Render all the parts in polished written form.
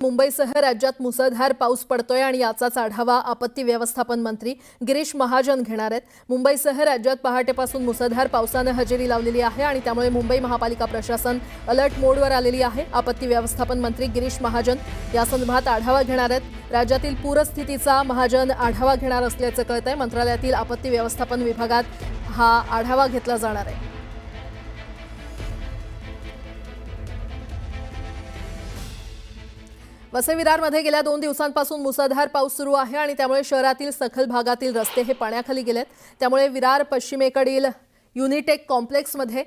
मुंबईसह राज्यात मुसळधार पाऊस पडतोय आणि याचाच आढावा आपत्ती व्यवस्थापन मंत्री गिरीश महाजन घेणार आहेत। मुंबईसह राज्यात पहाटेपासून मुसळधार पावसाने हजेरी लावलेली आहे आणि त्यामुळे मुंबई महापालिका प्रशासन अलर्ट मोडवर आलेली आहे। आपत्ती व्यवस्थापन मंत्री गिरीश महाजन या संदर्भात आढावा घेणार आहेत। राज्यातील पूरस्थितीचा महाजन आढावा घेणार असल्याचं कळतंय। मंत्रालयातील आपत्ती व्यवस्थापन विभागात हा आढावा घेतला जाणार आहे। वसई विरारमध्ये गेल्या 2 दिवसांपासून मुसळधार पाऊस सुरू आहे आणि त्यामुळे शहरातील सखल भागातील रस्ते हे पाण्याखाली गेलेत। त्यामुळे विरार पश्चिमेकडील युनिटेक कॉम्प्लेक्समध्ये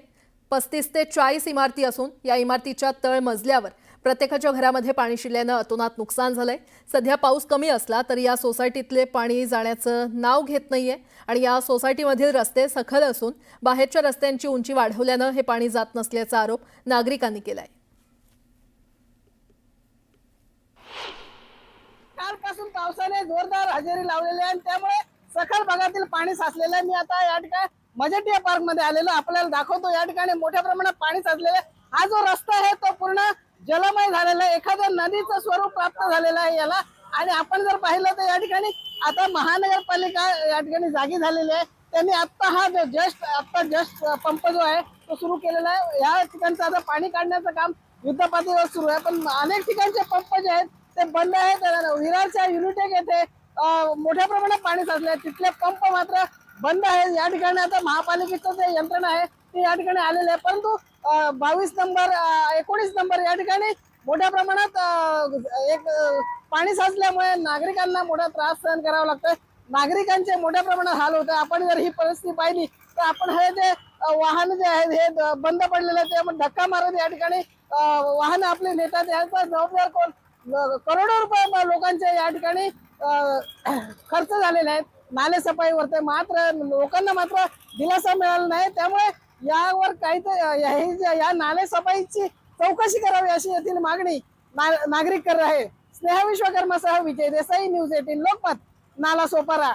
35 ते 40 इमारती असून या इमारतीच्या तळ मजल्यावर प्रत्येकाच्या घरामध्ये पाणी शिरल्याने अतोनात नुकसान झालंय। सध्या पाऊस कमी असला तरी या सोसायटीतले पाणी जाण्याचं नाव घेत नाहीये आणि या सोसायटीमधील रस्ते सखल असून बाहेरच्या रस्त्यांची उंची वाढवल्याने हे पाणी जात नसल्याचा आरोप नागरिकांनी केलाय। कालपासून पावसाने जोरदार हजेरी लावलेली आहे आणि त्यामुळे सखल भागातील पाणी साचलेलं आहे। मी आता या ठिकाणी मजेटिया पार्क मध्ये आलेलो आपल्याला दाखवतो। या ठिकाणी मोठ्या प्रमाणात पाणी साचलेलं आहे। हा जो रस्ता आहे तो पूर्ण जलमय झालेला आहे, एखाद्या नदीचं स्वरूप प्राप्त झालेलं आहे याला। आणि आपण जर पाहिलं तर या ठिकाणी आता महानगरपालिका या ठिकाणी जागी झालेली आहे। त्यांनी आता हा जो जस्ट पंप जो आहे तो सुरू केलेला आहे। या ठिकाणचं आता पाणी काढण्याचं काम युद्धपातळीवर सुरू आहे, पण अनेक ठिकाणचे पंप जे आहेत ते बंद आहेत। विरारच्या युनिटेक येथे मोठ्या प्रमाणात पाणी साचले आहे, तिथले पंप मात्र बंद आहेत। या ठिकाणी आता महापालिकेचं जे यंत्रणा आहे ते या ठिकाणी आलेले आहे, परंतु 22 नंबर 19 नंबर या ठिकाणी मोठ्या प्रमाणात पाणी साचल्यामुळे नागरिकांना मोठा त्रास सहन करावा लागतोय। नागरिकांचे मोठ्या प्रमाणात हाल होत आहे। आपण जर ही परिस्थिती पाहिली तर आपण हे जे वाहन जे आहेत हे बंद पडलेले आहेत, त्यामुळे धक्का मारत या ठिकाणी वाहन आपले नेतात। याचा जबाबदार कोण? करोडो रुपये लोकांचे या ठिकाणी खर्च झालेले आहेत नाले सफाईवर। मात्र लोकांना मात्र दिलासा मिळाला नाही, त्यामुळे यावर काहीतरी या नाले सफाईची चौकशी करावी अशी येथील मागणी नागरिक करत आहे। स्नेहा विश्वकर्मासह विजय देसाई, न्यूज 18 लोकमत, नालासोपारा।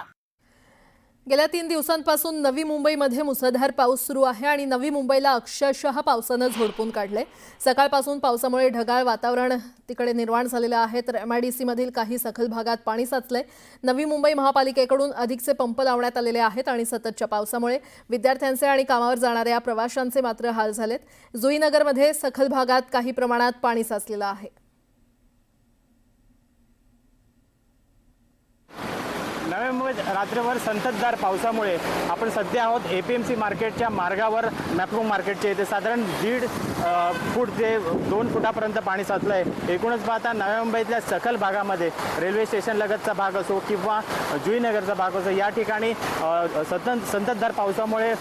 गेल्या 3 दिवसांपासून नवी मुंबईमध्ये मुसळधार पाऊस सुरू आहे आणि नवी मुंबईला अक्षरशः पावसाने झोडपून काढले। सकाळपासून पावसामुळे ढगाळ वातावरण तिकडे निर्माण झालेलं आहे, तर MIDC मधील काही सखल भागात पाणी साचलंय। नवी मुंबई महापालिकेकडून अधिकचे पंप लावण्यात आलेले आहेत आणि सततच्या पावसामुळे विद्यार्थ्यांचे आणि कामावर जाणाऱ्या प्रवाशांचे मात्र हाल झालेत। जुईनगरमध्ये सखल भागात काही प्रमाणात पाणी साचलेलं आहे। नवी मुंबईत रात्रभर संततधार पावसामुळे आपण सध्या आहोत APMC मार्केटच्या मार्गावर। मॅप्रो मार्केटचे इथे साधारण 1.5 फूट ते 2 फुटापर्यंत पाणी साचलं आहे। एकूणच पाहता नवी मुंबईतल्या सखल भागामध्ये रेल्वे स्टेशन लगतचा भाग असो किंवा जुईनगरचा भाग असो या ठिकाणी संततधार पावसामुळे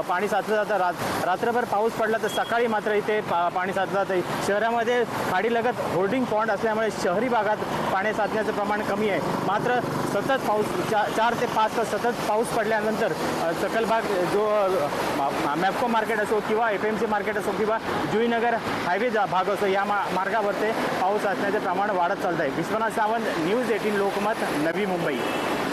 पाणी साचलं जातं। रात्रभर पाऊस पडला तर सकाळी मात्र इथे पाणी साचलं जातं। शहरामध्ये खाडीलगत होल्डिंग पॉइंट असल्यामुळे शहरी भागात पाणी साचण्याचं प्रमाण कमी आहे। मात्र सतत पाऊस 4 ते 5 तास सतत पाऊस पडल्यानंतर सखल भाग जो मॅप्को मार्केट असो किंवा APMC मार्केट असो किंवा जुईनगर हायवे भाग असो या मार्गावर ते पाऊस असण्याचे प्रमाण वाढत चालत आहे। विश्वनाथ सावंत, न्यूज 18 लोकमत, नवी मुंबई।